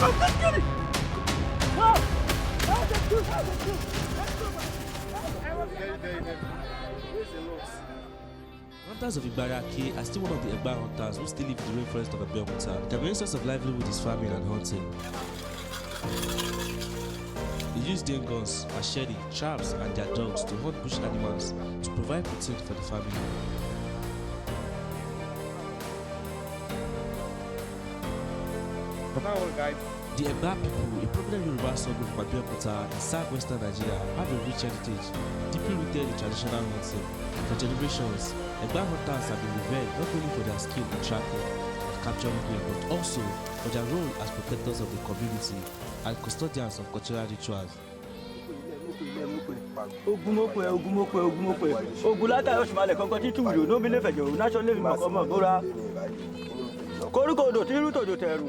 Hunters of Ibaraki are still one of the Egba hunters who still live in the rainforest of Abeokuta. Their main source of livelihood is farming and hunting. They use their guns, machete, traps, and their dogs to hunt bush animals to provide protein for the family. The Egba people, a prominent Yoruba suburb of Abeokuta in southwestern Nigeria, have a rich heritage, deeply rooted in traditional hunting. For generations, Egba hunters have been revered not only for their skill in trapping and capturing game, but also for their role as protectors of the community and custodians of cultural rituals. Koruko do tiru to do teru.